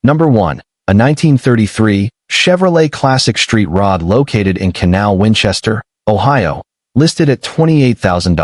Number 1. A 1933 Chevrolet Classic Street Rod located in Canal, Winchester, Ohio, listed at $28,000.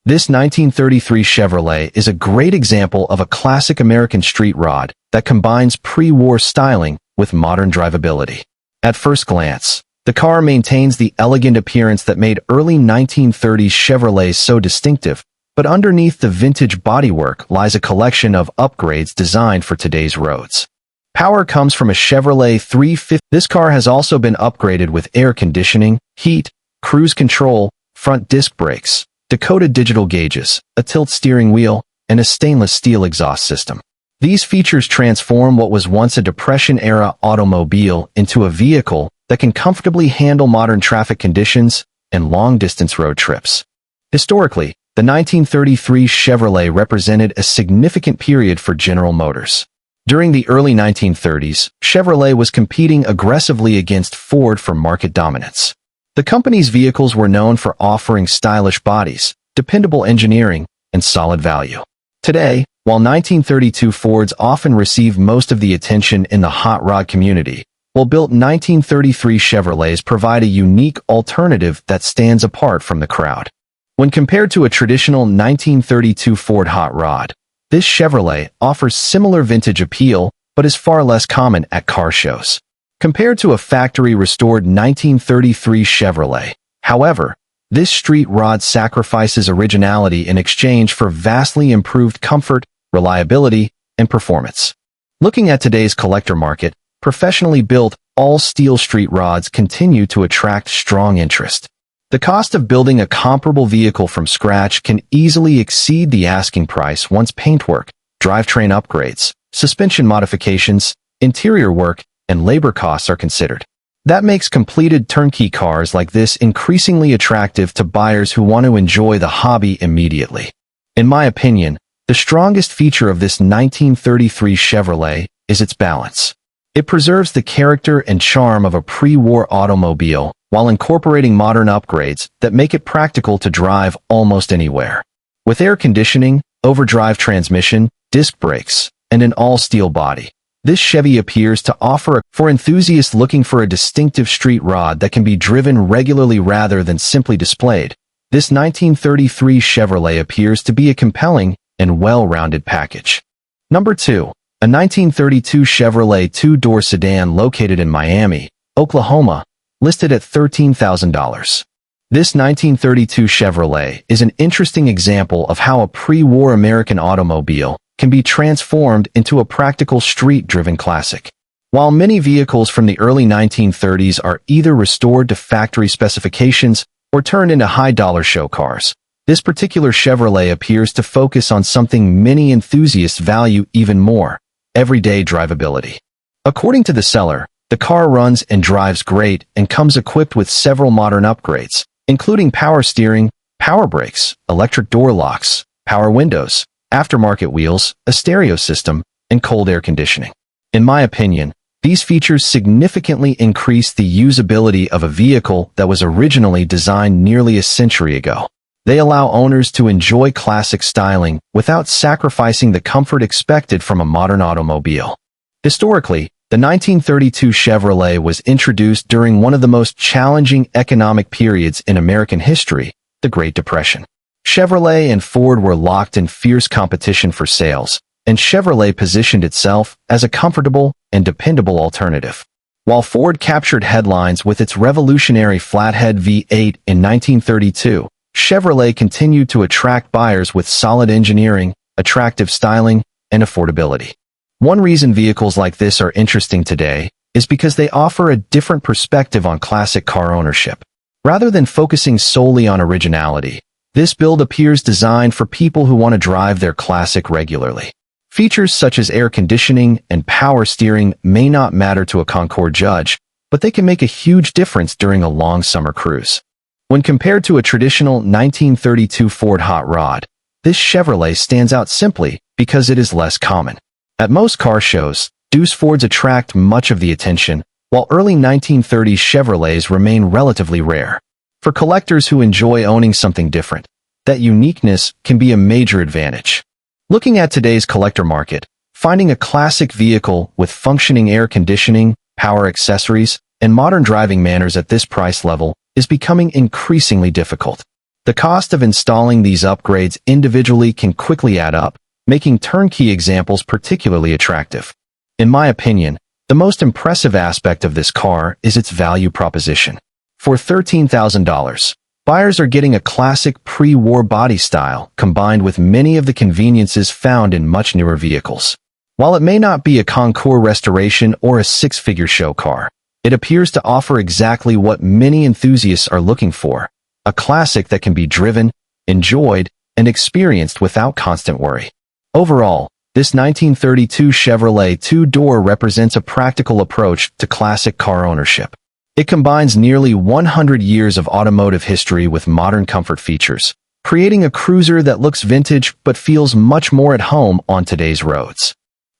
This 1933 Chevrolet is a great example of a classic American street rod that combines pre-war styling with modern drivability. At first glance, the car maintains the elegant appearance that made early 1930s Chevrolets so distinctive, but underneath the vintage bodywork lies a collection of upgrades designed for today's roads. Power comes from a Chevrolet 350. This car has also been upgraded with air conditioning, heat, cruise control, front disc brakes, decoded digital gauges, a tilt steering wheel, and a stainless steel exhaust system. These features transform what was once a Depression-era automobile into a vehicle that can comfortably handle modern traffic conditions and long-distance road trips. Historically, the 1933 Chevrolet represented a significant period for General Motors. During the early 1930s, Chevrolet was competing aggressively against Ford for market dominance. The company's vehicles were known for offering stylish bodies, dependable engineering, and solid value. Today, while 1932 Fords often receive most of the attention in the hot rod community, well-built 1933 Chevrolets provide a unique alternative that stands apart from the crowd. When compared to a traditional 1932 Ford hot rod, this Chevrolet offers similar vintage appeal but is far less common at car shows. Compared to a factory-restored 1933 Chevrolet, however, this street rod sacrifices originality in exchange for vastly improved comfort, reliability, and performance. Looking at today's collector market, professionally built, all-steel street rods continue to attract strong interest. The cost of building a comparable vehicle from scratch can easily exceed the asking price once paintwork, drivetrain upgrades, suspension modifications, interior work, and labor costs are considered. That makes completed turnkey cars like this increasingly attractive to buyers who want to enjoy the hobby immediately. In my opinion, the strongest feature of this 1933 Chevrolet is its balance. It preserves the character and charm of a pre-war automobile while incorporating modern upgrades that make it practical to drive almost anywhere. With air conditioning, overdrive transmission, disc brakes, and an all-steel body, this Chevy appears to offer for enthusiasts looking for a distinctive street rod that can be driven regularly rather than simply displayed. This 1933 Chevrolet appears to be a compelling and well-rounded package. Number 2. A 1932 Chevrolet two-door sedan located in Miami, Oklahoma, listed at $13,000. This 1932 Chevrolet is an interesting example of how a pre-war American automobile can be transformed into a practical street-driven classic. While many vehicles from the early 1930s are either restored to factory specifications or turned into high-dollar show cars, this particular Chevrolet appears to focus on something many enthusiasts value even more: everyday drivability. According to the seller, the car runs and drives great and comes equipped with several modern upgrades, including power steering, power brakes, electric door locks, power windows, aftermarket wheels, a stereo system, and cold air conditioning. In my opinion, these features significantly increase the usability of a vehicle that was originally designed nearly a century ago. They allow owners to enjoy classic styling without sacrificing the comfort expected from a modern automobile. Historically, the 1932 Chevrolet was introduced during one of the most challenging economic periods in American history, the Great Depression. Chevrolet and Ford were locked in fierce competition for sales, and Chevrolet positioned itself as a comfortable and dependable alternative. While Ford captured headlines with its revolutionary flathead V8 in 1932, Chevrolet continued to attract buyers with solid engineering, attractive styling, and affordability. One reason vehicles like this are interesting today is because they offer a different perspective on classic car ownership. Rather than focusing solely on originality, this build appears designed for people who want to drive their classic regularly. Features such as air conditioning and power steering may not matter to a Concours judge, but they can make a huge difference during a long summer cruise. When compared to a traditional 1932 Ford hot rod, this Chevrolet stands out simply because it is less common. At most car shows, Deuce Fords attract much of the attention, while early 1930s Chevrolets remain relatively rare. For collectors who enjoy owning something different, that uniqueness can be a major advantage. Looking at today's collector market, Finding a classic vehicle with functioning air conditioning, power accessories, and modern driving manners at this price level is becoming increasingly difficult. The cost of installing these upgrades individually can quickly add up, making turnkey examples particularly attractive. In my opinion, the most impressive aspect of this car is its value proposition. For $13,000, buyers are getting a classic pre-war body style combined with many of the conveniences found in much newer vehicles. While it may not be a Concours restoration or a six-figure show car, it appears to offer exactly what many enthusiasts are looking for, a classic that can be driven, enjoyed, and experienced without constant worry. Overall, this 1932 Chevrolet two-door represents a practical approach to classic car ownership. It combines nearly 100 years of automotive history with modern comfort features, creating a cruiser that looks vintage but feels much more at home on today's roads.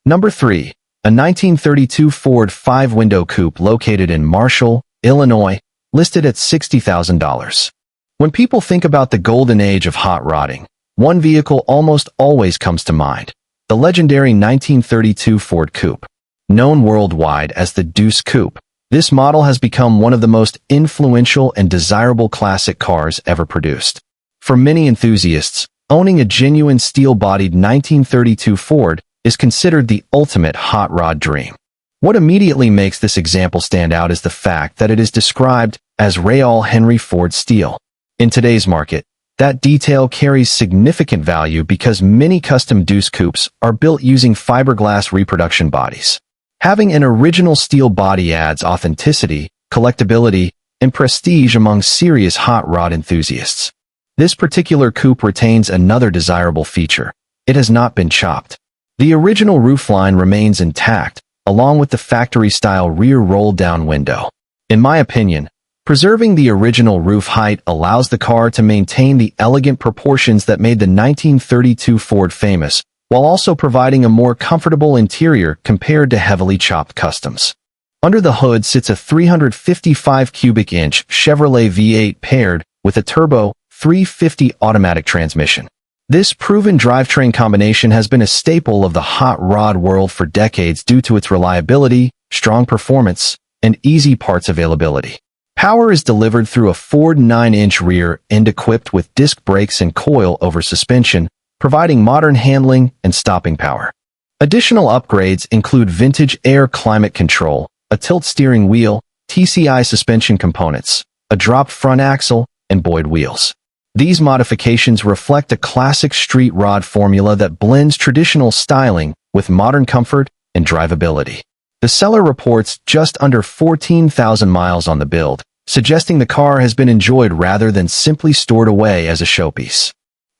Number 3. A 1932 Ford 5-window coupe located in Marshall, Illinois, listed at $60,000. When people think about the golden age of hot rodding, one vehicle almost always comes to mind: the legendary 1932 Ford Coupe. Known worldwide as the Deuce Coupe, this model has become one of the most influential and desirable classic cars ever produced. For many enthusiasts, owning a genuine steel-bodied 1932 Ford is considered the ultimate hot rod dream. What immediately makes this example stand out is the fact that it is described as Real Henry Ford steel. In today's market, that detail carries significant value because many custom Deuce Coupes are built using fiberglass reproduction bodies. Having an original steel body adds authenticity, collectability, and prestige among serious hot rod enthusiasts. This particular coupe retains another desirable feature: it has not been chopped. The original roofline remains intact, along with the factory-style rear roll-down window. In my opinion, preserving the original roof height allows the car to maintain the elegant proportions that made the 1932 Ford famous, while also providing a more comfortable interior compared to heavily chopped customs. Under the hood sits a 355 cubic inch Chevrolet V8 paired with a turbo 350 automatic transmission. This proven drivetrain combination has been a staple of the hot rod world for decades due to its reliability, strong performance, and easy parts availability. Power is delivered through a Ford 9-inch rear end equipped with disc brakes and coil-over suspension, providing modern handling and stopping power. Additional upgrades include vintage air climate control, a tilt steering wheel, TCI suspension components, a dropped front axle, and Boyd wheels. These modifications reflect a classic street rod formula that blends traditional styling with modern comfort and drivability. The seller reports just under 14,000 miles on the build, suggesting the car has been enjoyed rather than simply stored away as a showpiece.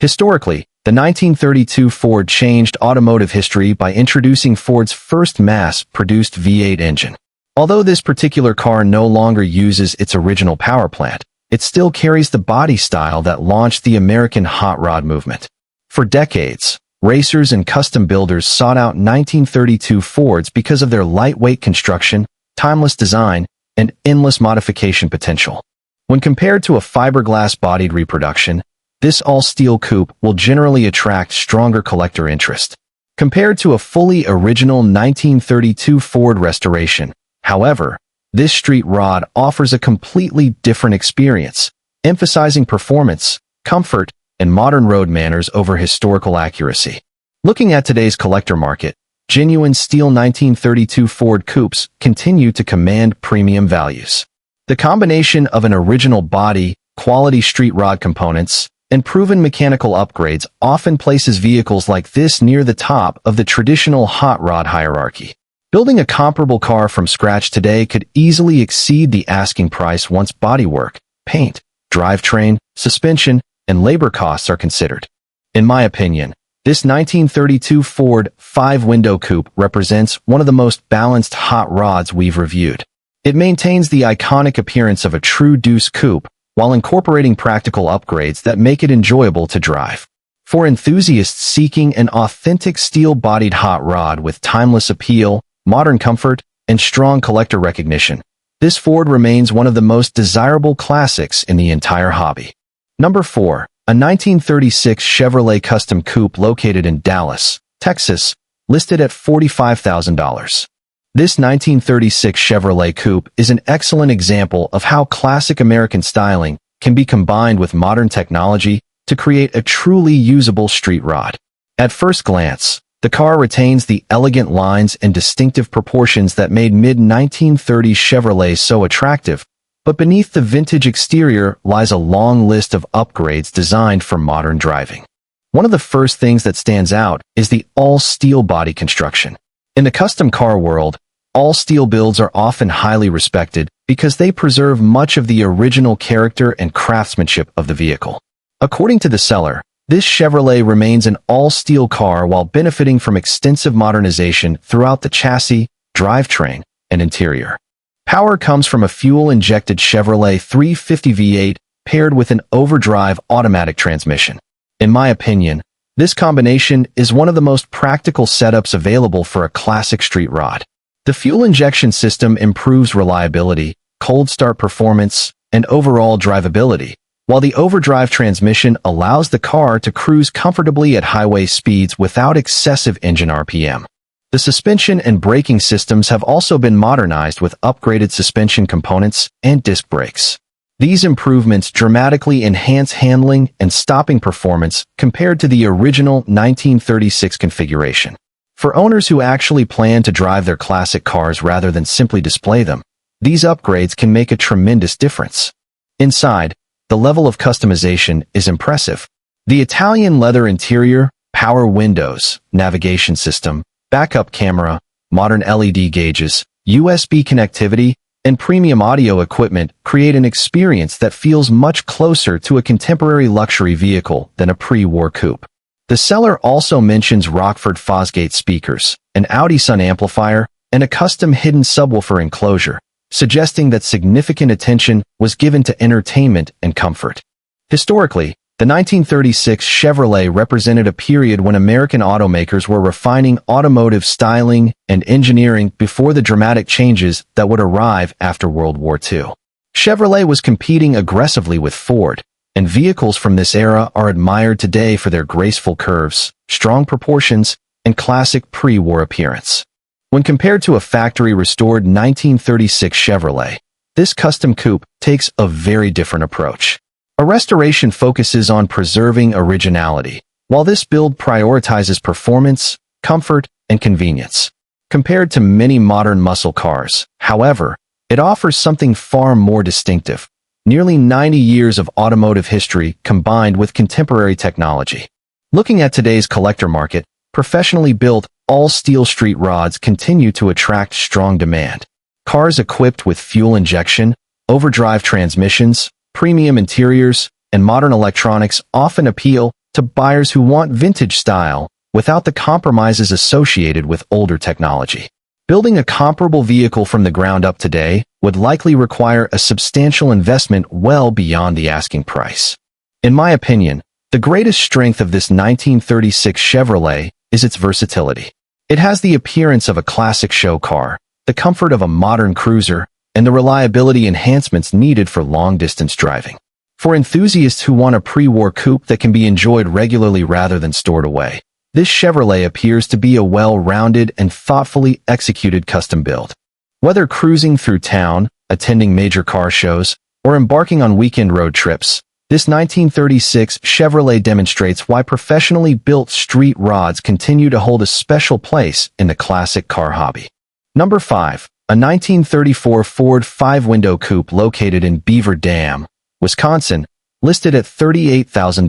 Historically, the 1932 Ford changed automotive history by introducing Ford's first mass-produced V8 engine. Although this particular car no longer uses its original power plant, it still carries the body style that launched the American hot rod movement. For decades, racers and custom builders sought out 1932 Fords because of their lightweight construction, timeless design, and endless modification potential. When compared to a fiberglass-bodied reproduction, this all-steel coupe will generally attract stronger collector interest. Compared to a fully original 1932 Ford restoration, however, this street rod offers a completely different experience, emphasizing performance, comfort, and modern road manners over historical accuracy. Looking at today's collector market, genuine steel 1932 Ford coupes continue to command premium values. The combination of an original body, quality street rod components, and proven mechanical upgrades often places vehicles like this near the top of the traditional hot rod hierarchy. Building a comparable car from scratch today could easily exceed the asking price once bodywork, paint, drivetrain, suspension, and labor costs are considered. In my opinion, this 1932 Ford 5-window coupe represents one of the most balanced hot rods we've reviewed. It maintains the iconic appearance of a true Deuce coupe while incorporating practical upgrades that make it enjoyable to drive. For enthusiasts seeking an authentic steel-bodied hot rod with timeless appeal, modern comfort, and strong collector recognition, this Ford remains one of the most desirable classics in the entire hobby. Number 4. A 1936 Chevrolet Custom Coupe located in Dallas, Texas, listed at $45,000. This 1936 Chevrolet Coupe is an excellent example of how classic American styling can be combined with modern technology to create a truly usable street rod. At first glance, the car retains the elegant lines and distinctive proportions that made mid-1930s Chevrolet so attractive, but beneath the vintage exterior lies a long list of upgrades designed for modern driving. One of the first things that stands out is the all-steel body construction. In the custom car world, all-steel builds are often highly respected because they preserve much of the original character and craftsmanship of the vehicle. According to the seller, this Chevrolet remains an all-steel car while benefiting from extensive modernization throughout the chassis, drivetrain, and interior. Power comes from a fuel-injected Chevrolet 350 V8 paired with an overdrive automatic transmission. In my opinion, this combination is one of the most practical setups available for a classic street rod. The fuel injection system improves reliability, cold start performance, and overall drivability, while the overdrive transmission allows the car to cruise comfortably at highway speeds without excessive engine RPM. The suspension and braking systems have also been modernized with upgraded suspension components and disc brakes. These improvements dramatically enhance handling and stopping performance compared to the original 1936 configuration. For owners who actually plan to drive their classic cars rather than simply display them, these upgrades can make a tremendous difference. Inside, the level of customization is impressive. The Italian leather interior, power windows, navigation system, backup camera, modern LED gauges, USB connectivity, and premium audio equipment create an experience that feels much closer to a contemporary luxury vehicle than a pre-war coupe. The seller also mentions Rockford Fosgate speakers, an Audi Sun amplifier, and a custom hidden subwoofer enclosure, suggesting that significant attention was given to entertainment and comfort. Historically, the 1936 Chevrolet represented a period when American automakers were refining automotive styling and engineering before the dramatic changes that would arrive after World War II. Chevrolet was competing aggressively with Ford, and vehicles from this era are admired today for their graceful curves, strong proportions, and classic pre-war appearance. When compared to a factory-restored 1936 Chevrolet, this custom coupe takes a very different approach. A restoration focuses on preserving originality, while this build prioritizes performance, comfort, and convenience. Compared to many modern muscle cars, however, it offers something far more distinctive: nearly 90 years of automotive history combined with contemporary technology. Looking at today's collector market, professionally built, all-steel street rods continue to attract strong demand. Cars equipped with fuel injection, overdrive transmissions, premium interiors, and modern electronics often appeal to buyers who want vintage style without the compromises associated with older technology. Building a comparable vehicle from the ground up today would likely require a substantial investment well beyond the asking price. In my opinion, the greatest strength of this 1936 Chevrolet is its versatility. It has the appearance of a classic show car, the comfort of a modern cruiser, and the reliability enhancements needed for long-distance driving. For enthusiasts who want a pre-war coupe that can be enjoyed regularly rather than stored away, this Chevrolet appears to be a well-rounded and thoughtfully executed custom build. Whether cruising through town, attending major car shows, or embarking on weekend road trips, this 1936 Chevrolet demonstrates why professionally built street rods continue to hold a special place in the classic car hobby. Number 5. A 1934 Ford 5-window coupe located in Beaver Dam, Wisconsin, listed at $38,000.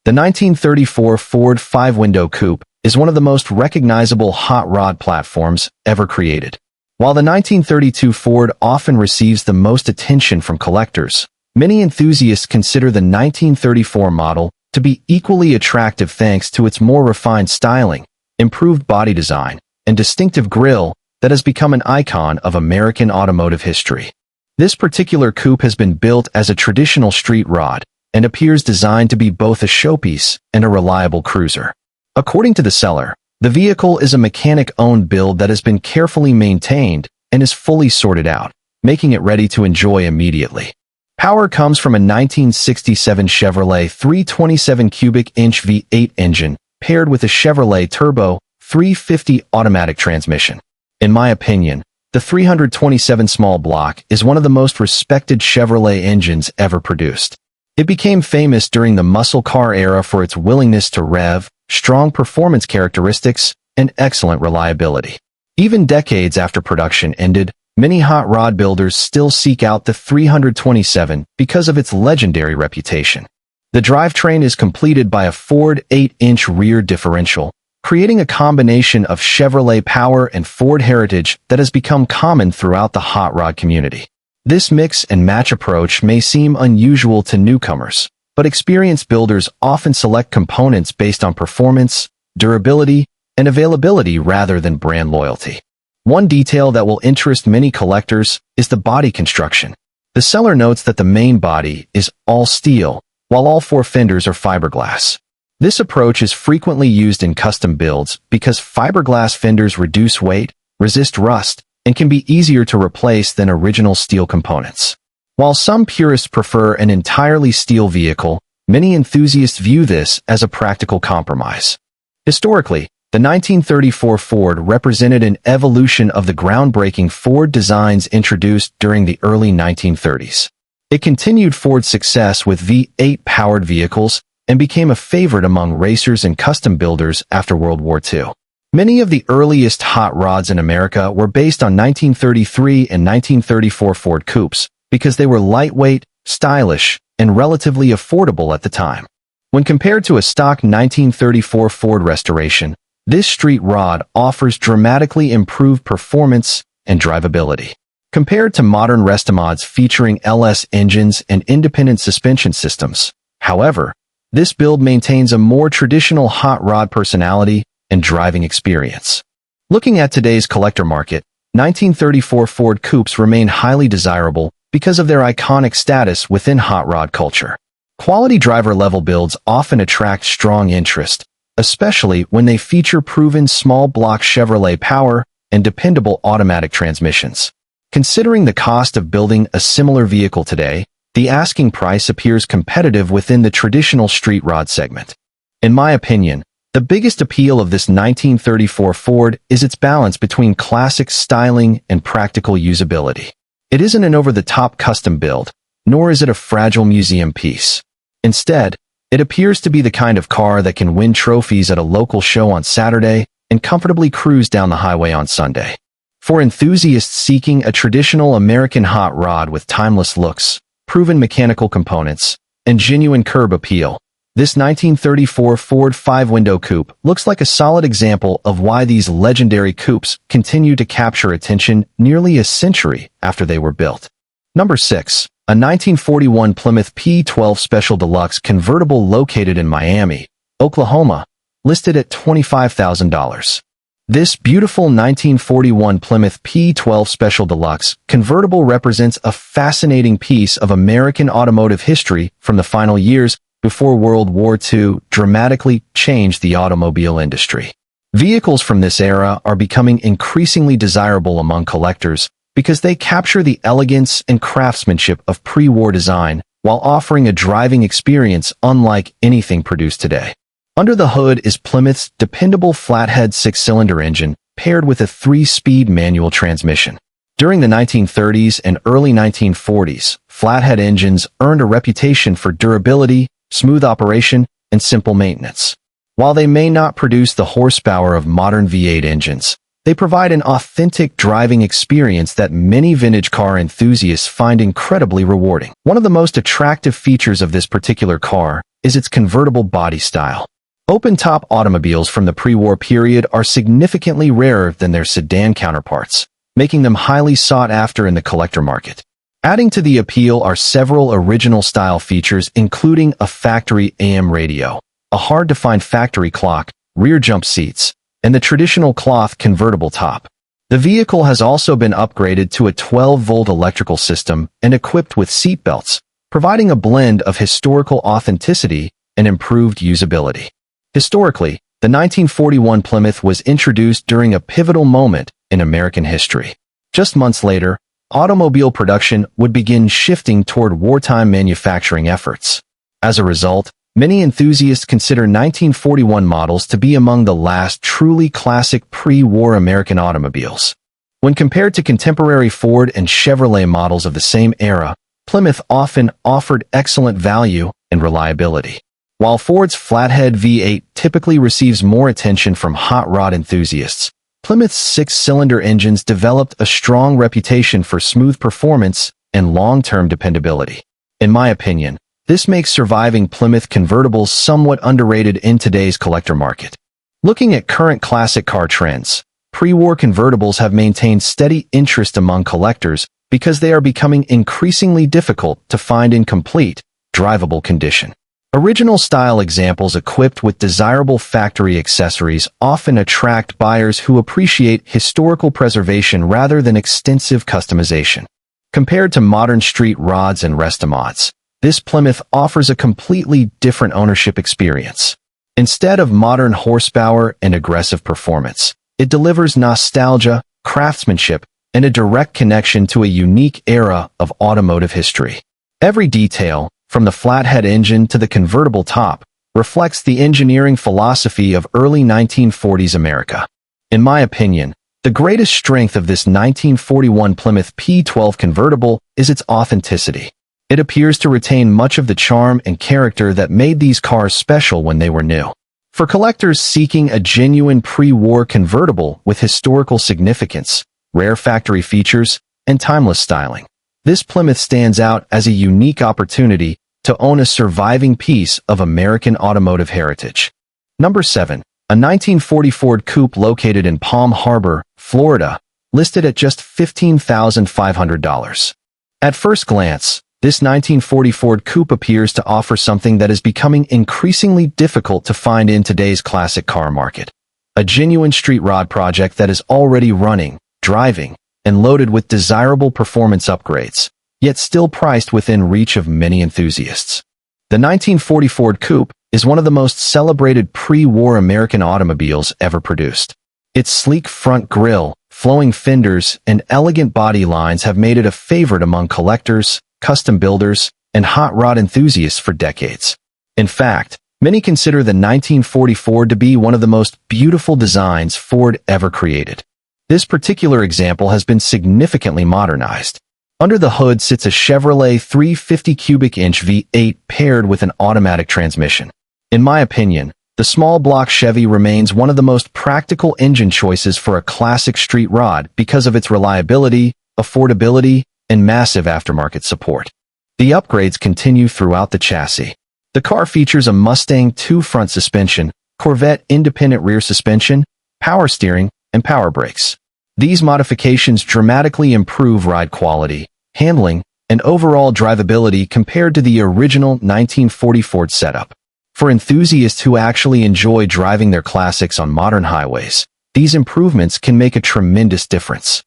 The 1934 Ford 5-window coupe is one of the most recognizable hot rod platforms ever created. While the 1932 Ford often receives the most attention from collectors, many enthusiasts consider the 1934 model to be equally attractive thanks to its more refined styling, improved body design, and distinctive grille that has become an icon of American automotive history. This particular coupe has been built as a traditional street rod and appears designed to be both a showpiece and a reliable cruiser. According to the seller, the vehicle is a mechanic-owned build that has been carefully maintained and is fully sorted out, making it ready to enjoy immediately. Power comes from a 1967 Chevrolet 327 cubic inch V8 engine paired with a Chevrolet Turbo 350 automatic transmission. In my opinion, the 327 small block is one of the most respected Chevrolet engines ever produced. It became famous during the muscle car era for its willingness to rev, strong performance characteristics, and excellent reliability. Even decades after production ended, many hot rod builders still seek out the 327 because of its legendary reputation. The drivetrain is completed by a Ford 8-inch rear differential, creating a combination of Chevrolet power and Ford heritage that has become common throughout the hot rod community. This mix and match approach may seem unusual to newcomers, but experienced builders often select components based on performance, durability, and availability rather than brand loyalty. One detail that will interest many collectors is the body construction. The seller notes that the main body is all steel, while all four fenders are fiberglass. This approach is frequently used in custom builds because fiberglass fenders reduce weight, resist rust, and can be easier to replace than original steel components. While some purists prefer an entirely steel vehicle, many enthusiasts view this as a practical compromise. Historically, the 1934 Ford represented an evolution of the groundbreaking Ford designs introduced during the early 1930s. It continued Ford's success with V8-powered vehicles and became a favorite among racers and custom builders after World War II. Many of the earliest hot rods in America were based on 1933 and 1934 Ford coupes because they were lightweight, stylish, and relatively affordable at the time. When compared to a stock 1934 Ford restoration, this street rod offers dramatically improved performance and drivability. Compared to modern restomods featuring LS engines and independent suspension systems, however, this build maintains a more traditional hot rod personality and driving experience. Looking at today's collector market, 1934 Ford coupes remain highly desirable because of their iconic status within hot rod culture. Quality driver-level builds often attract strong interest, especially when they feature proven small-block Chevrolet power and dependable automatic transmissions. Considering the cost of building a similar vehicle today, the asking price appears competitive within the traditional street rod segment. In my opinion, the biggest appeal of this 1934 Ford is its balance between classic styling and practical usability. It isn't an over-the-top custom build, nor is it a fragile museum piece. Instead, it appears to be the kind of car that can win trophies at a local show on Saturday and comfortably cruise down the highway on Sunday. For enthusiasts seeking a traditional American hot rod with timeless looks, proven mechanical components, and genuine curb appeal, this 1934 Ford 5-window coupe looks like a solid example of why these legendary coupes continue to capture attention nearly a century after they were built. Number 6. A 1941 Plymouth P12 Special Deluxe convertible located in Miami, Oklahoma, listed at $25,000. This beautiful 1941 Plymouth P12 Special Deluxe convertible represents a fascinating piece of American automotive history from the final years before World War II dramatically changed the automobile industry. Vehicles from this era are becoming increasingly desirable among collectors because they capture the elegance and craftsmanship of pre-war design while offering a driving experience unlike anything produced today. Under the hood is Plymouth's dependable flathead six-cylinder engine paired with a 3-speed manual transmission. During the 1930s and early 1940s, flathead engines earned a reputation for durability, smooth operation, and simple maintenance. While they may not produce the horsepower of modern V8 engines, they provide an authentic driving experience that many vintage car enthusiasts find incredibly rewarding. One of the most attractive features of this particular car is its convertible body style. Open-top automobiles from the pre-war period are significantly rarer than their sedan counterparts, making them highly sought after in the collector market. Adding to the appeal are several original-style features including a factory AM radio, a hard-to-find factory clock, rear jump seats, and the traditional cloth convertible top. The vehicle has also been upgraded to a 12-volt electrical system and equipped with seat belts, providing a blend of historical authenticity and improved usability. Historically, the 1941 Plymouth was introduced during a pivotal moment in American history. Just months later, automobile production would begin shifting toward wartime manufacturing efforts. As a result, Many enthusiasts consider 1941 models to be among the last truly classic pre-war American automobiles. When compared to contemporary Ford and Chevrolet models of the same era, Plymouth often offered excellent value and reliability. While Ford's flathead V8 typically receives more attention from hot rod enthusiasts, Plymouth's six-cylinder engines developed a strong reputation for smooth performance and long-term dependability. In my opinion, this makes surviving Plymouth convertibles somewhat underrated in today's collector market. Looking at current classic car trends, pre-war convertibles have maintained steady interest among collectors because they are becoming increasingly difficult to find in complete, drivable condition. Original style examples equipped with desirable factory accessories often attract buyers who appreciate historical preservation rather than extensive customization. Compared to modern street rods and restomods, this Plymouth offers a completely different ownership experience. Instead of modern horsepower and aggressive performance, it delivers nostalgia, craftsmanship, and a direct connection to a unique era of automotive history. Every detail, from the flathead engine to the convertible top, reflects the engineering philosophy of early 1940s America. In my opinion, the greatest strength of this 1941 Plymouth P12 convertible is its authenticity. It appears to retain much of the charm and character that made these cars special when they were new. For collectors seeking a genuine pre-war convertible with historical significance, rare factory features, and timeless styling, this Plymouth stands out as a unique opportunity to own a surviving piece of American automotive heritage. Number 7. A 1940 Ford Coupe located in Palm Harbor, Florida, listed at just $15,500. At first glance, this 1940 Ford Coupe appears to offer something that is becoming increasingly difficult to find in today's classic car market. A genuine street rod project that is already running, driving, and loaded with desirable performance upgrades, yet still priced within reach of many enthusiasts. The 1940 Ford Coupe is one of the most celebrated pre-war American automobiles ever produced. Its sleek front grille, flowing fenders, and elegant body lines have made it a favorite among collectors, custom builders, and hot rod enthusiasts for decades. In fact, many consider the 1940 Ford to be one of the most beautiful designs Ford ever created. This particular example has been significantly modernized. Under the hood sits a Chevrolet 350 cubic inch V8 paired with an automatic transmission. In my opinion, the small block Chevy remains one of the most practical engine choices for a classic street rod because of its reliability, affordability, and massive aftermarket support. The upgrades continue throughout the chassis. The car features a Mustang 2 front suspension, Corvette independent rear suspension, power steering, and power brakes. These modifications dramatically improve ride quality, handling, and overall drivability compared to the original 1940 Ford setup. For enthusiasts who actually enjoy driving their classics on modern highways, these improvements can make a tremendous difference.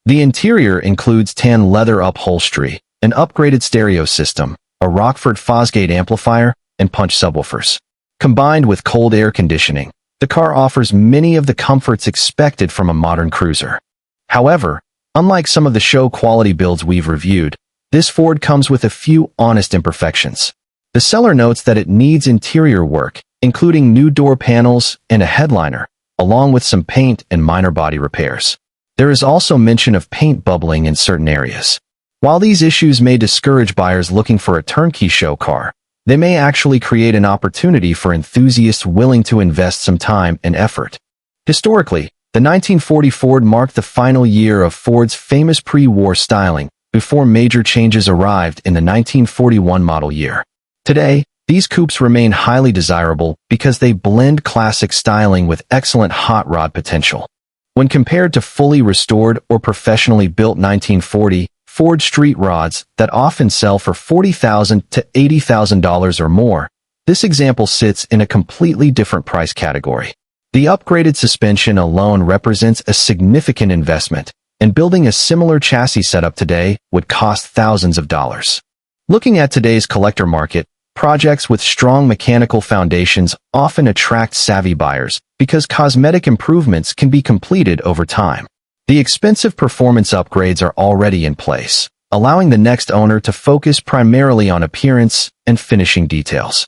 The interior includes tan leather upholstery, an upgraded stereo system, a Rockford Fosgate amplifier, and punch subwoofers. Combined with cold air conditioning, the car offers many of the comforts expected from a modern cruiser. However, unlike some of the show-quality builds we've reviewed, this Ford comes with a few honest imperfections. The seller notes that it needs interior work, including new door panels and a headliner, along with some paint and minor body repairs. There is also mention of paint bubbling in certain areas. While these issues may discourage buyers looking for a turnkey show car, they may actually create an opportunity for enthusiasts willing to invest some time and effort. Historically, the 1940 Ford marked the final year of Ford's famous pre-war styling before major changes arrived in the 1941 model year. Today, these coupes remain highly desirable because they blend classic styling with excellent hot rod potential. When compared to fully restored or professionally built 1940 Ford street rods that often sell for $40,000 to $80,000 or more, this example sits in a completely different price category. The upgraded suspension alone represents a significant investment, and building a similar chassis setup today would cost thousands of dollars. Looking at today's collector market, projects with strong mechanical foundations often attract savvy buyers because cosmetic improvements can be completed over time. The expensive performance upgrades are already in place, allowing the next owner to focus primarily on appearance and finishing details.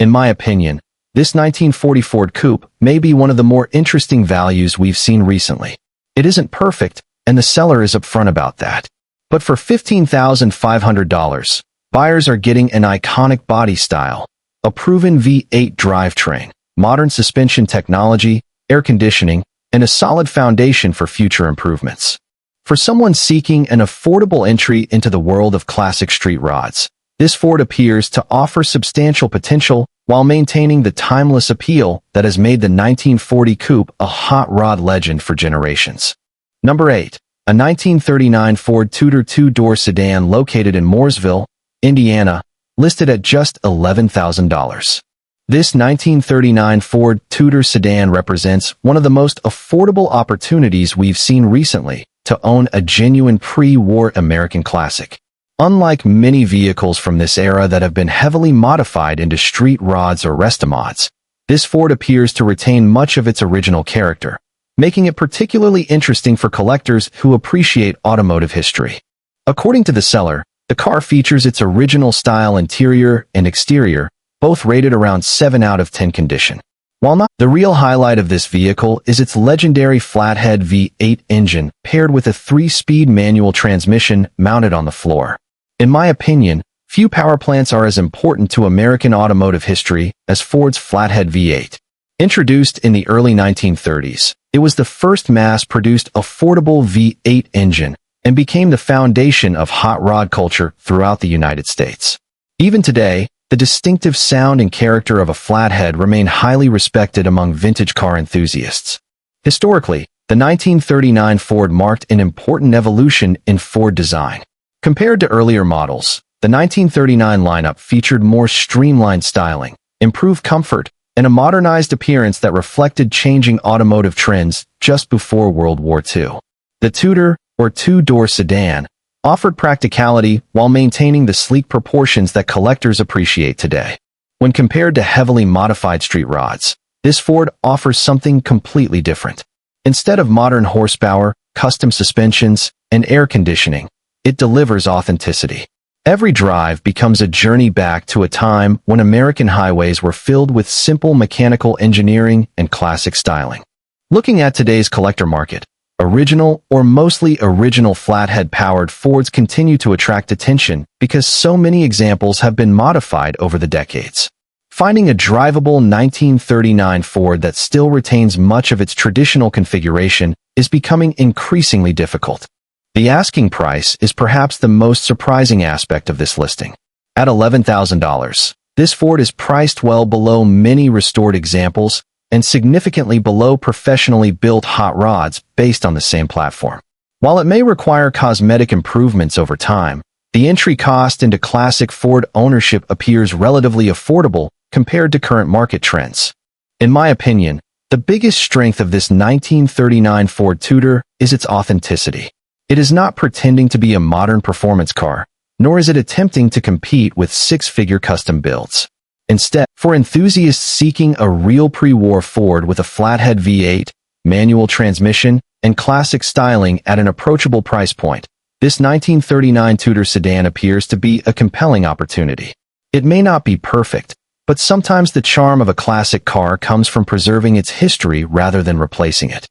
In my opinion, this 1940 Ford Coupe may be one of the more interesting values we've seen recently. It isn't perfect, and the seller is upfront about that. But for $15,500, buyers are getting an iconic body style, a proven V8 drivetrain, modern suspension technology, air conditioning, and a solid foundation for future improvements. For someone seeking an affordable entry into the world of classic street rods, this Ford appears to offer substantial potential while maintaining the timeless appeal that has made the 1940 Coupe a hot rod legend for generations. Number 8. A 1939 Ford Tudor two-door sedan located in Mooresville, Indiana, listed at just $11,000. This 1939 Ford Tudor sedan represents one of the most affordable opportunities we've seen recently to own a genuine pre-war American classic. Unlike many vehicles from this era that have been heavily modified into street rods or restomods, this Ford appears to retain much of its original character, making it particularly interesting for collectors who appreciate automotive history. According to the seller, the car features its original style interior and exterior, both rated around 7 out of 10 condition. While not the real highlight of this vehicle is its legendary flathead V8 engine paired with a 3-speed manual transmission mounted on the floor. In my opinion, few power plants are as important to American automotive history as Ford's flathead V8. Introduced in the early 1930s, it was the first mass-produced affordable V8 engine and became the foundation of hot rod culture throughout the United States. Even today, the distinctive sound and character of a flathead remain highly respected among vintage car enthusiasts. Historically, the 1939 Ford marked an important evolution in Ford design. Compared to earlier models, the 1939 lineup featured more streamlined styling, improved comfort, and a modernized appearance that reflected changing automotive trends just before World War II. The Tudor, or two-door sedan, offered practicality while maintaining the sleek proportions that collectors appreciate today. When compared to heavily modified street rods, this Ford offers something completely different. Instead of modern horsepower, custom suspensions, and air conditioning, it delivers authenticity. Every drive becomes a journey back to a time when American highways were filled with simple mechanical engineering and classic styling. Looking at today's collector market, original or mostly original flathead-powered Fords continue to attract attention because so many examples have been modified over the decades. Finding a drivable 1939 Ford that still retains much of its traditional configuration is becoming increasingly difficult. The asking price is perhaps the most surprising aspect of this listing. At $11,000, this Ford is priced well below many restored examples and significantly below professionally built hot rods based on the same platform. While it may require cosmetic improvements over time, the entry cost into classic Ford ownership appears relatively affordable compared to current market trends. In my opinion, the biggest strength of this 1939 Ford Tudor is its authenticity. It is not pretending to be a modern performance car, nor is it attempting to compete with six-figure custom builds. Instead, for enthusiasts seeking a real pre-war Ford with a flathead V8, manual transmission, and classic styling at an approachable price point, this 1939 Tudor sedan appears to be a compelling opportunity. It may not be perfect, but sometimes the charm of a classic car comes from preserving its history rather than replacing it.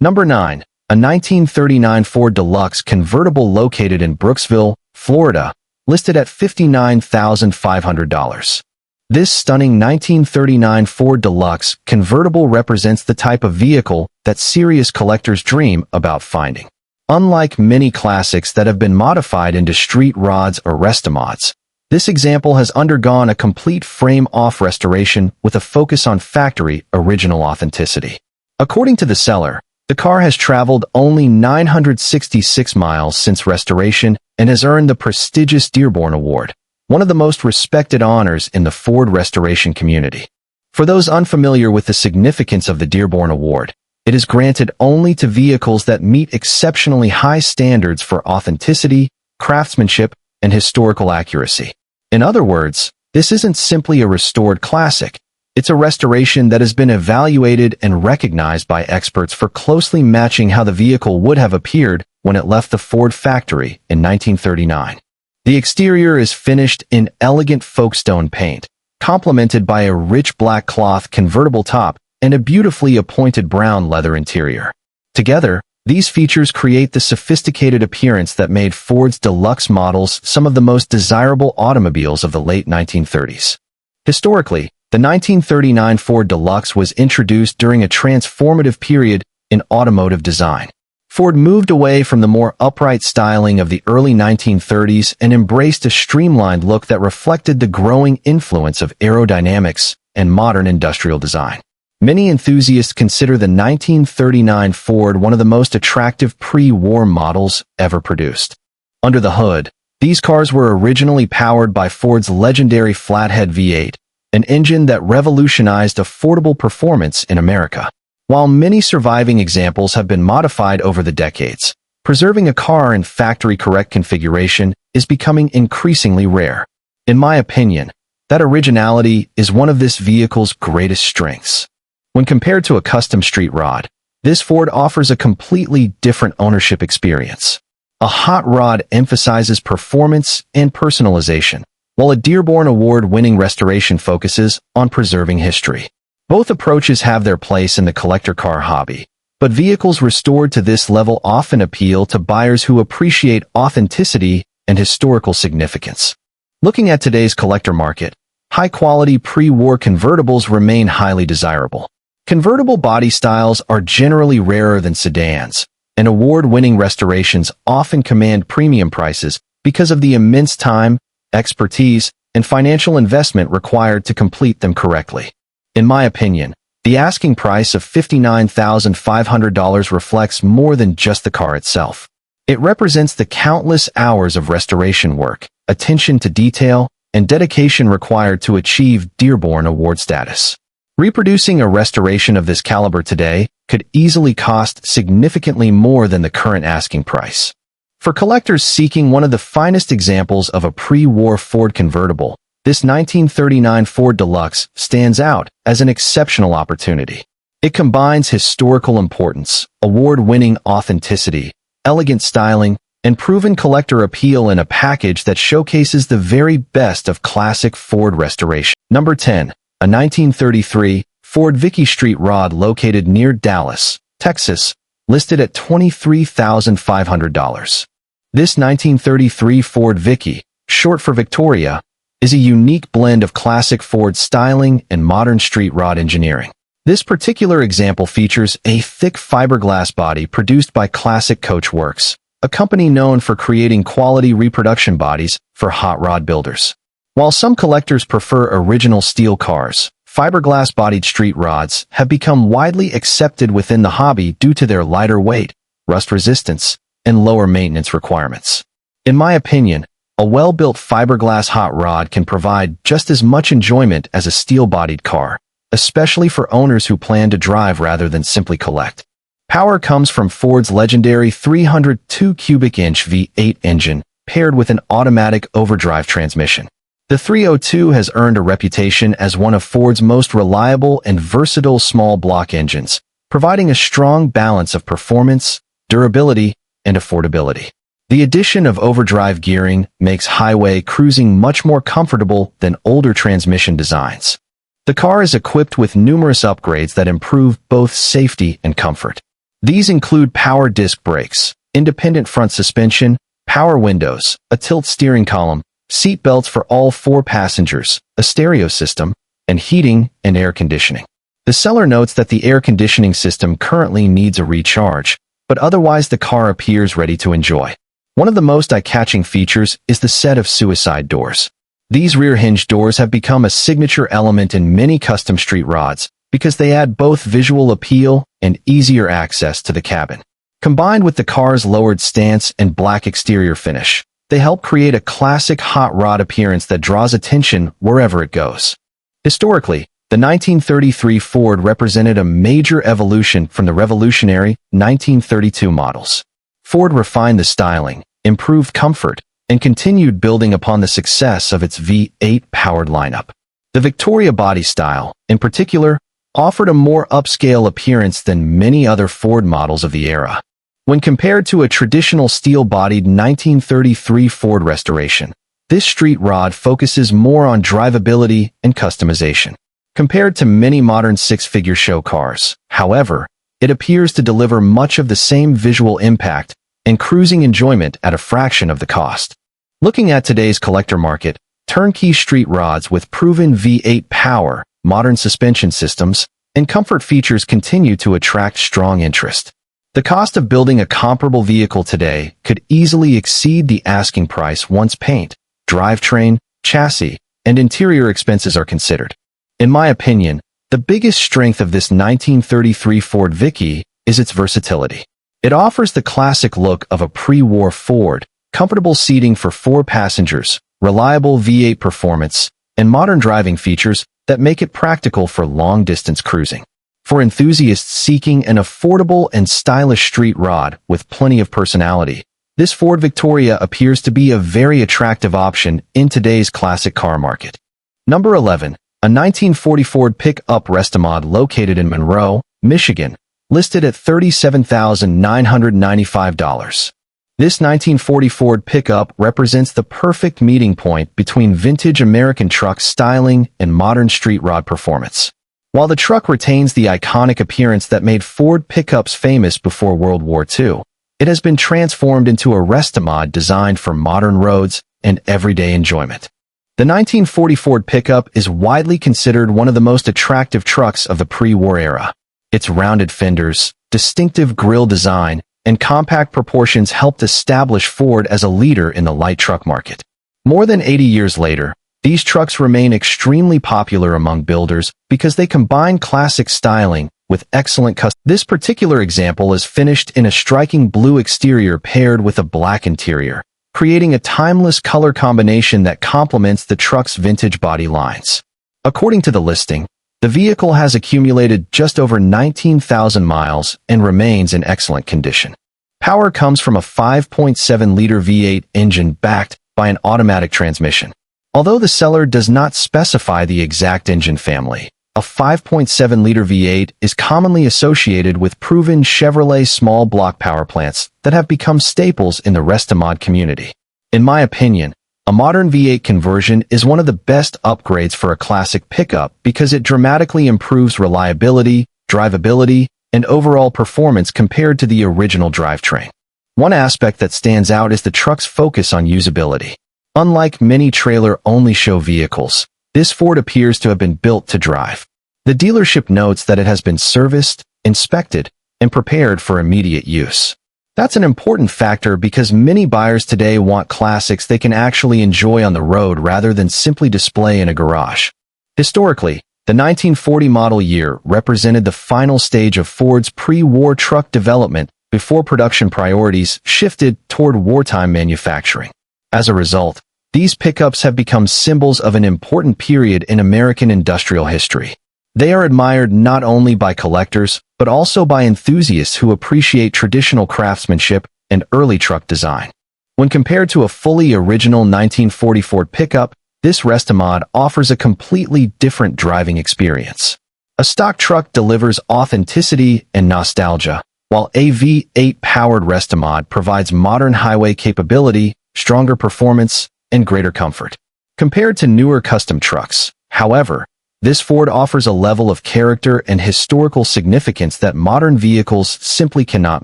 Number 9. A 1939 Ford Deluxe convertible located in Brooksville, Florida, listed at $59,500. This stunning 1939 Ford Deluxe convertible represents the type of vehicle that serious collectors dream about finding. Unlike many classics that have been modified into street rods or restomods, this example has undergone a complete frame-off restoration with a focus on factory original authenticity. According to the seller, the car has traveled only 966 miles since restoration and has earned the prestigious Dearborn Award, one of the most respected honors in the Ford restoration community. For those unfamiliar with the significance of the Dearborn Award, it is granted only to vehicles that meet exceptionally high standards for authenticity, craftsmanship, and historical accuracy. In other words, this isn't simply a restored classic. It's a restoration that has been evaluated and recognized by experts for closely matching how the vehicle would have appeared when it left the Ford factory in 1939. The exterior is finished in elegant folkstone paint, complemented by a rich black cloth convertible top and a beautifully appointed brown leather interior. Together, these features create the sophisticated appearance that made Ford's deluxe models some of the most desirable automobiles of the late 1930s. Historically, the 1939 Ford Deluxe was introduced during a transformative period in automotive design. Ford moved away from the more upright styling of the early 1930s and embraced a streamlined look that reflected the growing influence of aerodynamics and modern industrial design. Many enthusiasts consider the 1939 Ford one of the most attractive pre-war models ever produced. Under the hood, these cars were originally powered by Ford's legendary flathead V8, an engine that revolutionized affordable performance in America. While many surviving examples have been modified over the decades, preserving a car in factory-correct configuration is becoming increasingly rare. In my opinion, that originality is one of this vehicle's greatest strengths. When compared to a custom street rod, this Ford offers a completely different ownership experience. A hot rod emphasizes performance and personalization, while a Dearborn Award-winning restoration focuses on preserving history. Both approaches have their place in the collector car hobby, but vehicles restored to this level often appeal to buyers who appreciate authenticity and historical significance. Looking at today's collector market, high-quality pre-war convertibles remain highly desirable. Convertible body styles are generally rarer than sedans, and award-winning restorations often command premium prices because of the immense time, expertise, and financial investment required to complete them correctly. In my opinion, the asking price of $59,500 reflects more than just the car itself. It represents the countless hours of restoration work, attention to detail, and dedication required to achieve Dearborn Award status. Reproducing a restoration of this caliber today could easily cost significantly more than the current asking price. For collectors seeking one of the finest examples of a pre-war Ford convertible, this 1939 Ford Deluxe stands out as an exceptional opportunity. It combines historical importance, award-winning authenticity, elegant styling, and proven collector appeal in a package that showcases the very best of classic Ford restoration. Number 10. A 1933 Ford Vicky Street Rod located near Dallas, Texas, listed at $23,500. This 1933 Ford Vicky, short for Victoria, is a unique blend of classic Ford styling and modern street rod engineering. This particular example features a thick fiberglass body produced by Classic Coach Works, a company known for creating quality reproduction bodies for hot rod builders. While some collectors prefer original steel cars, fiberglass-bodied street rods have become widely accepted within the hobby due to their lighter weight, rust resistance, and lower maintenance requirements. In my opinion, a well-built fiberglass hot rod can provide just as much enjoyment as a steel-bodied car, especially for owners who plan to drive rather than simply collect. Power comes from Ford's legendary 302 cubic inch V8 engine, paired with an automatic overdrive transmission. The 302 has earned a reputation as one of Ford's most reliable and versatile small block engines, providing a strong balance of performance, durability, and affordability. The addition of overdrive gearing makes highway cruising much more comfortable than older transmission designs. The car is equipped with numerous upgrades that improve both safety and comfort. These include power disc brakes, independent front suspension, power windows, a tilt steering column, seat belts for all 4 passengers, a stereo system, and heating and air conditioning. The seller notes that the air conditioning system currently needs a recharge, but otherwise the car appears ready to enjoy. One of the most eye-catching features is the set of suicide doors. These rear hinge doors have become a signature element in many custom street rods because they add both visual appeal and easier access to the cabin. Combined with the car's lowered stance and black exterior finish, they help create a classic hot rod appearance that draws attention wherever it goes. Historically, the 1933 Ford represented a major evolution from the revolutionary 1932 models. Ford refined the styling, improved comfort, and continued building upon the success of its V8-powered lineup. The Victoria body style, in particular, offered a more upscale appearance than many other Ford models of the era. When compared to a traditional steel-bodied 1933 Ford restoration, This street rod focuses more on drivability and customization. Compared to many modern six-figure show cars, however, it appears to deliver much of the same visual impact and cruising enjoyment at a fraction of the cost. Looking at today's collector market, turnkey street rods with proven V8 power, modern suspension systems, and comfort features continue to attract strong interest. The cost of building a comparable vehicle today could easily exceed the asking price once paint, drivetrain, chassis, and interior expenses are considered. In my opinion, the biggest strength of this 1933 Ford Vicky is its versatility. It offers the classic look of a pre-war Ford, comfortable seating for 4 passengers, reliable V8 performance, and modern driving features that make it practical for long-distance cruising. For enthusiasts seeking an affordable and stylish street rod with plenty of personality, this Ford Victoria appears to be a very attractive option in today's classic car market. Number 11. A 1940 Ford pickup Restomod located in Monroe, Michigan, listed at $37,995. This 1940 Ford pickup represents the perfect meeting point between vintage American truck styling and modern street rod performance. While the truck retains the iconic appearance that made Ford pickups famous before World War II, it has been transformed into a Restomod designed for modern roads and everyday enjoyment. The 1940 Ford pickup is widely considered one of the most attractive trucks of the pre-war era. Its rounded fenders, distinctive grille design, and compact proportions helped establish Ford as a leader in the light truck market. More than 80 years later, these trucks remain extremely popular among builders because they combine classic styling with excellent custom. This particular example is finished in a striking blue exterior paired with a black interior, creating a timeless color combination that complements the truck's vintage body lines. According to the listing, the vehicle has accumulated just over 19,000 miles and remains in excellent condition. Power comes from a 5.7-liter V8 engine backed by an automatic transmission. Although the seller does not specify the exact engine family, a 5.7-liter V8 is commonly associated with proven Chevrolet small block power plants that have become staples in the Restomod community. In my opinion, a modern V8 conversion is one of the best upgrades for a classic pickup because it dramatically improves reliability, drivability, and overall performance compared to the original drivetrain. One aspect that stands out is the truck's focus on usability. Unlike many trailer-only show vehicles, this Ford appears to have been built to drive. The dealership notes that it has been serviced, inspected, and prepared for immediate use. That's an important factor because many buyers today want classics they can actually enjoy on the road rather than simply display in a garage. Historically, the 1940 model year represented the final stage of Ford's pre-war truck development before production priorities shifted toward wartime manufacturing. As a result, these pickups have become symbols of an important period in American industrial history. They are admired not only by collectors, but also by enthusiasts who appreciate traditional craftsmanship and early truck design. When compared to a fully original 1940 Ford pickup, this Restomod offers a completely different driving experience. A stock truck delivers authenticity and nostalgia, while a V8-powered Restomod provides modern highway capability, stronger performance, and greater comfort. Compared to newer custom trucks, however, this Ford offers a level of character and historical significance that modern vehicles simply cannot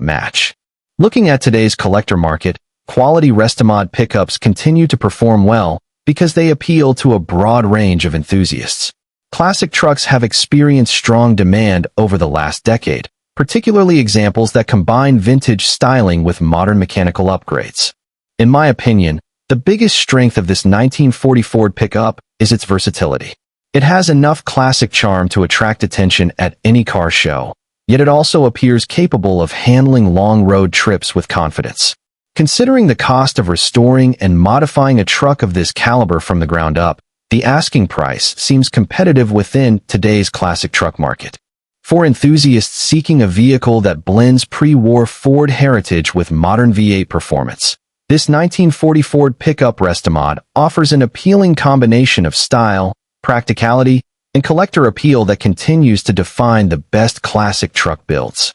match. Looking at today's collector market, quality Restomod pickups continue to perform well because they appeal to a broad range of enthusiasts. Classic trucks have experienced strong demand over the last decade, particularly examples that combine vintage styling with modern mechanical upgrades. In my opinion, the biggest strength of this 1940 Ford pickup is its versatility. It has enough classic charm to attract attention at any car show, yet it also appears capable of handling long road trips with confidence. Considering the cost of restoring and modifying a truck of this caliber from the ground up, the asking price seems competitive within today's classic truck market. For enthusiasts seeking a vehicle that blends pre-war Ford heritage with modern V8 performance, this 1940 Ford pickup Restomod offers an appealing combination of style, practicality, and collector appeal that continues to define the best classic truck builds.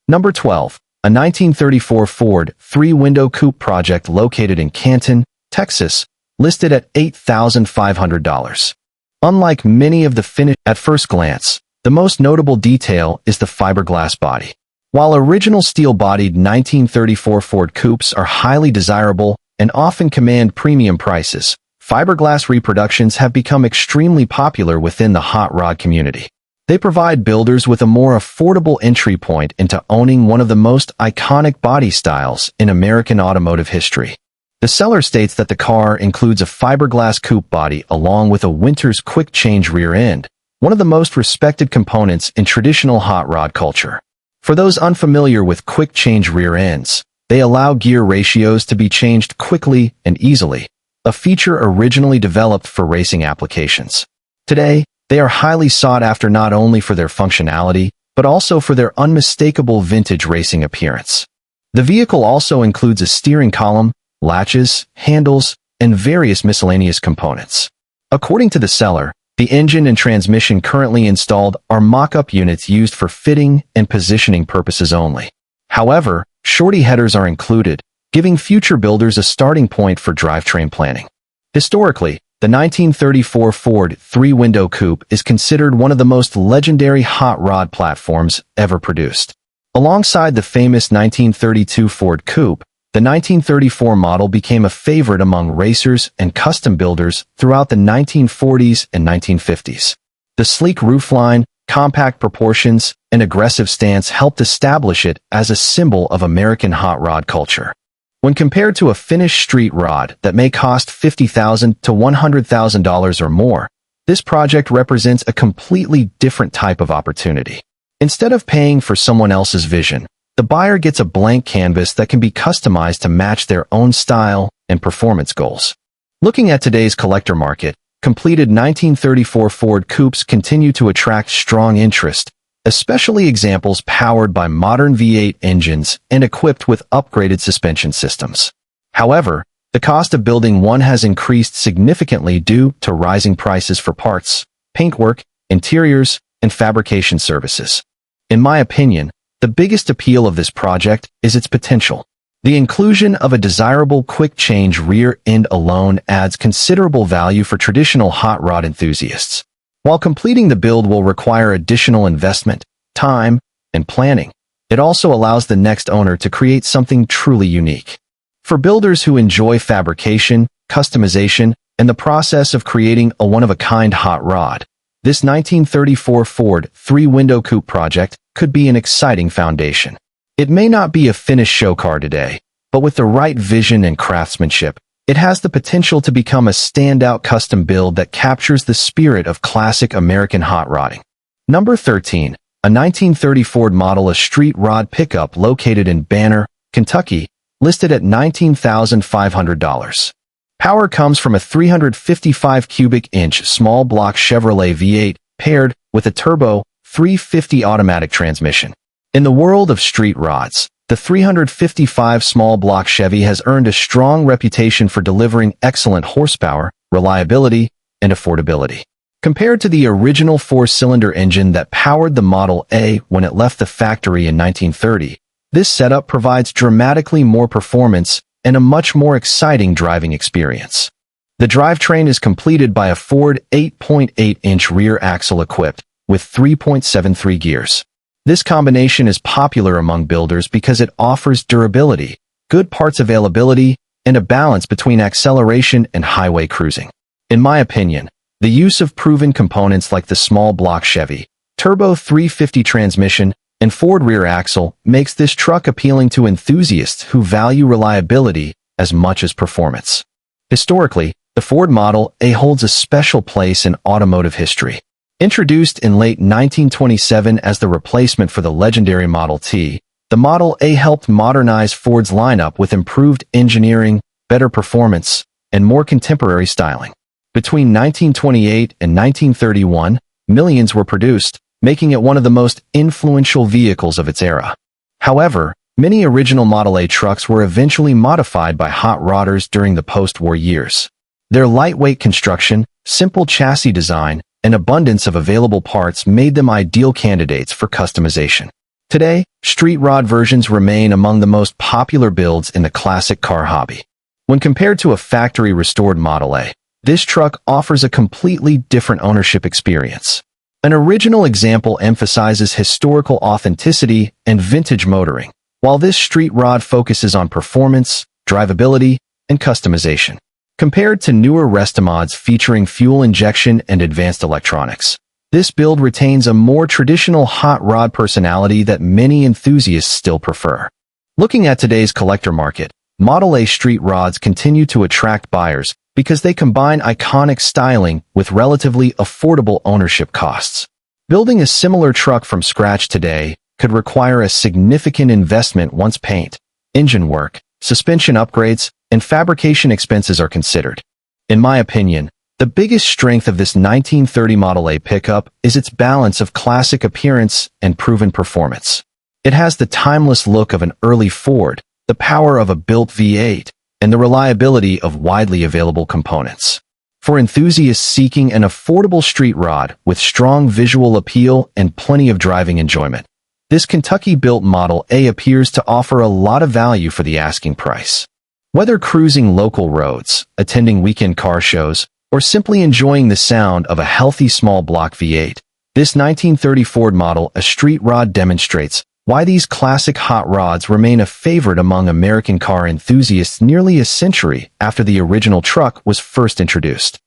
Number 12. A 1934 Ford three-window coupe project located in Canton, Texas, listed at $8,500. Unlike many of the finished at first glance, the most notable detail is the fiberglass body. While original steel-bodied 1934 Ford coupes are highly desirable and often command premium prices, fiberglass reproductions have become extremely popular within the hot rod community. They provide builders with a more affordable entry point into owning one of the most iconic body styles in American automotive history. The seller states that the car includes a fiberglass coupe body along with a winter's quick-change rear end, one of the most respected components in traditional hot rod culture. For those unfamiliar with quick-change rear ends, they allow gear ratios to be changed quickly and easily, a feature originally developed for racing applications. Today, they are highly sought after not only for their functionality, but also for their unmistakable vintage racing appearance. The vehicle also includes a steering column, latches, handles, and various miscellaneous components. According to the seller, the engine and transmission currently installed are mock-up units used for fitting and positioning purposes only. However, shorty headers are included, giving future builders a starting point for drivetrain planning. Historically, the 1934 Ford three-window coupe is considered one of the most legendary hot rod platforms ever produced. Alongside the famous 1932 Ford coupe, the 1934 model became a favorite among racers and custom builders throughout the 1940s and 1950s. The sleek roofline, compact proportions, and aggressive stance helped establish it as a symbol of American hot rod culture. When compared to a finished street rod that may cost $50,000 to $100,000 or more, this project represents a completely different type of opportunity. Instead of paying for someone else's vision, the buyer gets a blank canvas that can be customized to match their own style and performance goals. Looking at today's collector market, completed 1934 Ford coupes continue to attract strong interest, especially examples powered by modern V8 engines and equipped with upgraded suspension systems. However, the cost of building one has increased significantly due to rising prices for parts, paintwork, interiors, and fabrication services. In my opinion, the biggest appeal of this project is its potential. The inclusion of a desirable quick-change rear end alone adds considerable value for traditional hot rod enthusiasts. While completing the build will require additional investment, time, and planning, it also allows the next owner to create something truly unique. For builders who enjoy fabrication, customization, and the process of creating a one-of-a-kind hot rod, this 1934 Ford three-window coupe project could be an exciting foundation. It may not be a finished show car today, but with the right vision and craftsmanship, it has the potential to become a standout custom build that captures the spirit of classic American hot rodding. Number 13, a 1930 Ford Model A street rod pickup located in Banner, Kentucky, listed at $19,500. Power comes from a 355 cubic inch small block Chevrolet V8 paired with a turbo 350 automatic transmission. In the world of street rods, the 355 small block Chevy has earned a strong reputation for delivering excellent horsepower, reliability, and affordability. Compared to the original four-cylinder engine that powered the Model A when it left the factory in 1930, this setup provides dramatically more performance and a much more exciting driving experience. The drivetrain is completed by a Ford 8.8-inch rear axle equipped with 3.73 gears. This combination is popular among builders because it offers durability, good parts availability, and a balance between acceleration and highway cruising. In my opinion, the use of proven components like the small block Chevy, turbo 350 transmission, and Ford rear axle makes this truck appealing to enthusiasts who value reliability as much as performance. Historically, the Ford Model A holds a special place in automotive history. Introduced in late 1927 as the replacement for the legendary Model T, the Model A helped modernize Ford's lineup with improved engineering, better performance, and more contemporary styling. Between 1928 and 1931, millions were produced, making it one of the most influential vehicles of its era. However, many original Model A trucks were eventually modified by hot rodders during the post-war years. Their lightweight construction, simple chassis design, and abundance of available parts made them ideal candidates for customization. Today, street rod versions remain among the most popular builds in the classic car hobby. When compared to a factory-restored Model A, this truck offers a completely different ownership experience. An original example emphasizes historical authenticity and vintage motoring, while this street rod focuses on performance, drivability, and customization. Compared to newer Restomods featuring fuel injection and advanced electronics, this build retains a more traditional hot rod personality that many enthusiasts still prefer. Looking at today's collector market, Model A street rods continue to attract buyers because they combine iconic styling with relatively affordable ownership costs. Building a similar truck from scratch today could require a significant investment once paint, engine work, suspension upgrades, and fabrication expenses are considered. In my opinion, the biggest strength of this 1930 Model A pickup is its balance of classic appearance and proven performance. It has the timeless look of an early Ford, the power of a built V8, and the reliability of widely available components. For enthusiasts seeking an affordable street rod with strong visual appeal and plenty of driving enjoyment, this Kentucky-built Model A appears to offer a lot of value for the asking price. Whether cruising local roads, attending weekend car shows, or simply enjoying the sound of a healthy small block V8, this 1930 Ford Model A street rod demonstrates why these classic hot rods remain a favorite among American car enthusiasts nearly a century after the original truck was first introduced.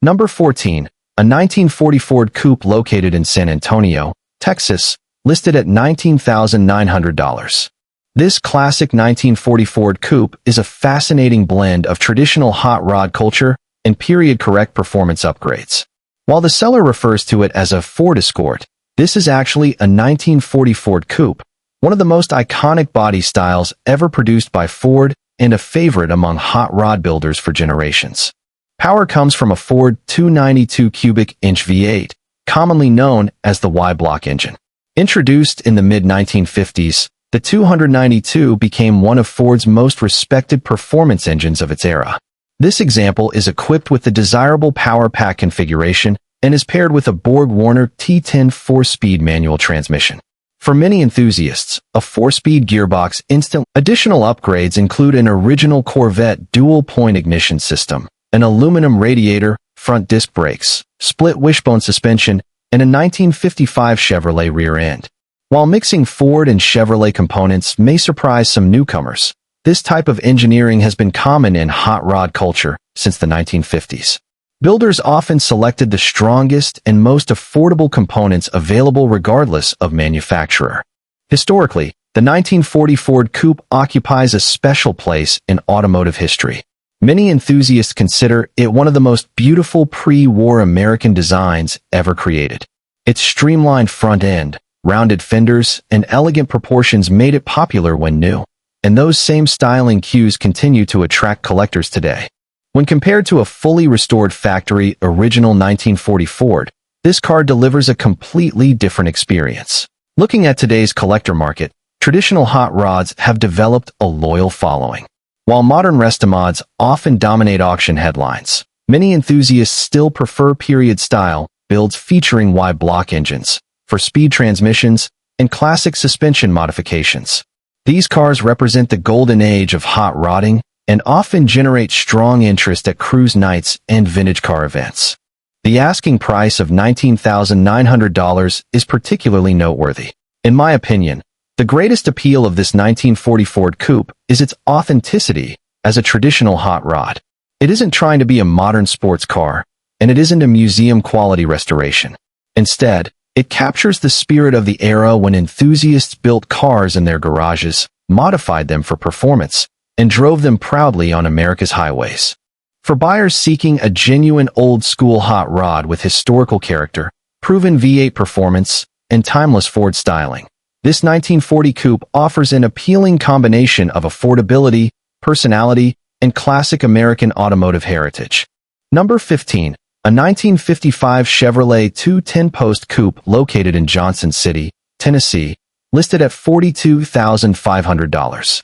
Number 14. A 1940 Ford Coupe located in San Antonio, Texas, listed at $19,900. This classic 1940 Ford Coupe is a fascinating blend of traditional hot rod culture and period-correct performance upgrades. While the seller refers to it as a Ford Escort, this is actually a 1940 Ford Coupe, one of the most iconic body styles ever produced by Ford and a favorite among hot rod builders for generations. Power comes from a Ford 292 cubic inch V8, commonly known as the Y-block engine. Introduced in the mid-1950s, the 292 became one of Ford's most respected performance engines of its era. This example is equipped with the desirable power pack configuration and is paired with a Borg-Warner T10 4-speed manual transmission. For many enthusiasts, a 4-speed gearbox instant. Additional upgrades include an original Corvette dual-point ignition system, an aluminum radiator, front disc brakes, split wishbone suspension, and a 1955 Chevrolet rear end. While mixing Ford and Chevrolet components may surprise some newcomers, this type of engineering has been common in hot rod culture since the 1950s. Builders often selected the strongest and most affordable components available regardless of manufacturer. Historically, the 1940 Ford Coupe occupies a special place in automotive history. Many enthusiasts consider it one of the most beautiful pre-war American designs ever created. Its streamlined front end, rounded fenders, and elegant proportions made it popular when new, and those same styling cues continue to attract collectors today. When compared to a fully restored factory original 1940 Ford, this car delivers a completely different experience. Looking at today's collector market, traditional hot rods have developed a loyal following. While modern Restomods often dominate auction headlines, many enthusiasts still prefer period-style builds featuring Y-block engines for speed transmissions and classic suspension modifications. These cars represent the golden age of hot rodding and often generate strong interest at cruise nights and vintage car events. The asking price of $19,900 is particularly noteworthy. In my opinion, the greatest appeal of this 1940 Ford Coupe is its authenticity as a traditional hot rod. It isn't trying to be a modern sports car, and it isn't a museum-quality restoration. Instead, it captures the spirit of the era when enthusiasts built cars in their garages, modified them for performance, and drove them proudly on America's highways. For buyers seeking a genuine old-school hot rod with historical character, proven V8 performance, and timeless Ford styling, this 1940 Coupe offers an appealing combination of affordability, personality, and classic American automotive heritage. Number 15. A 1955 Chevrolet 210-post coupe located in Johnson City, Tennessee, listed at $42,500.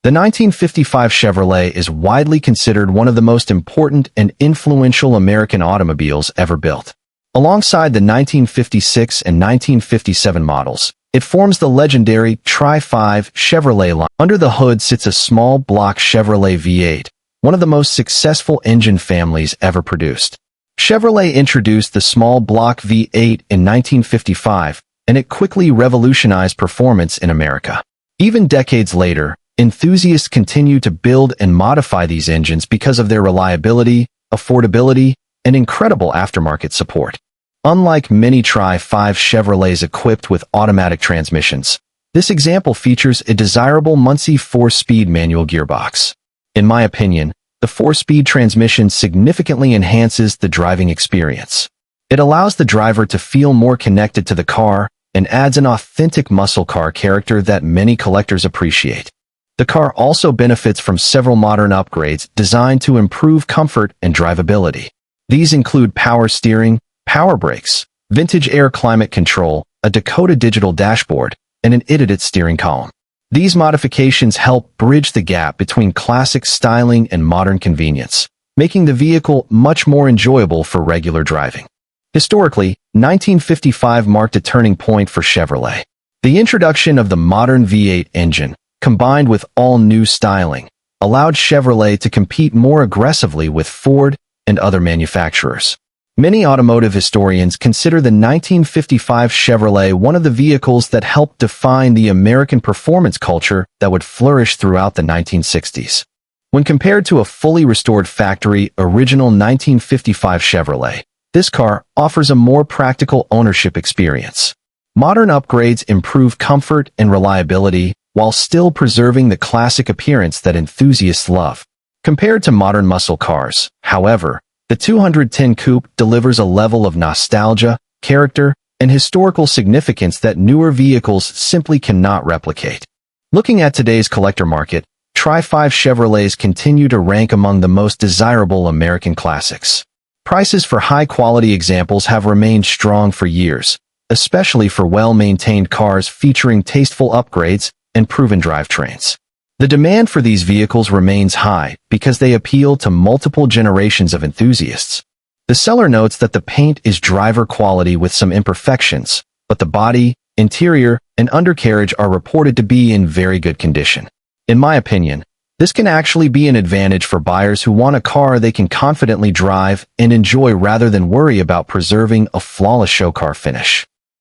The 1955 Chevrolet is widely considered one of the most important and influential American automobiles ever built. Alongside the 1956 and 1957 models, it forms the legendary Tri-5 Chevrolet line. Under the hood sits a small block Chevrolet V8, one of the most successful engine families ever produced. Chevrolet introduced the small block V8 in 1955, and it quickly revolutionized performance in America. Even decades later, enthusiasts continue to build and modify these engines because of their reliability, affordability, and incredible aftermarket support. Unlike many Tri-5 Chevrolets equipped with automatic transmissions, this example features a desirable Muncie 4-speed manual gearbox. In my opinion, the 4-speed transmission significantly enhances the driving experience. It allows the driver to feel more connected to the car and adds an authentic muscle car character that many collectors appreciate. The car also benefits from several modern upgrades designed to improve comfort and drivability. These include power steering, power brakes, vintage air climate control, a Dakota digital dashboard, and an idiot steering column. These modifications help bridge the gap between classic styling and modern convenience, making the vehicle much more enjoyable for regular driving. Historically, 1955 marked a turning point for Chevrolet. The introduction of the modern V8 engine, combined with all-new styling, allowed Chevrolet to compete more aggressively with Ford and other manufacturers. Many automotive historians consider the 1955 Chevrolet one of the vehicles that helped define the American performance culture that would flourish throughout the 1960s. When compared to a fully restored factory original 1955 Chevrolet, this car offers a more practical ownership experience. Modern upgrades improve comfort and reliability while still preserving the classic appearance that enthusiasts love. Compared to modern muscle cars, however, the 210 Coupe delivers a level of nostalgia, character, and historical significance that newer vehicles simply cannot replicate. Looking at today's collector market, Tri-5 Chevrolets continue to rank among the most desirable American classics. Prices for high-quality examples have remained strong for years, especially for well-maintained cars featuring tasteful upgrades and proven drivetrains. The demand for these vehicles remains high because they appeal to multiple generations of enthusiasts. The seller notes that the paint is driver quality with some imperfections, but the body, interior, and undercarriage are reported to be in very good condition. In my opinion, this can actually be an advantage for buyers who want a car they can confidently drive and enjoy rather than worry about preserving a flawless show car finish.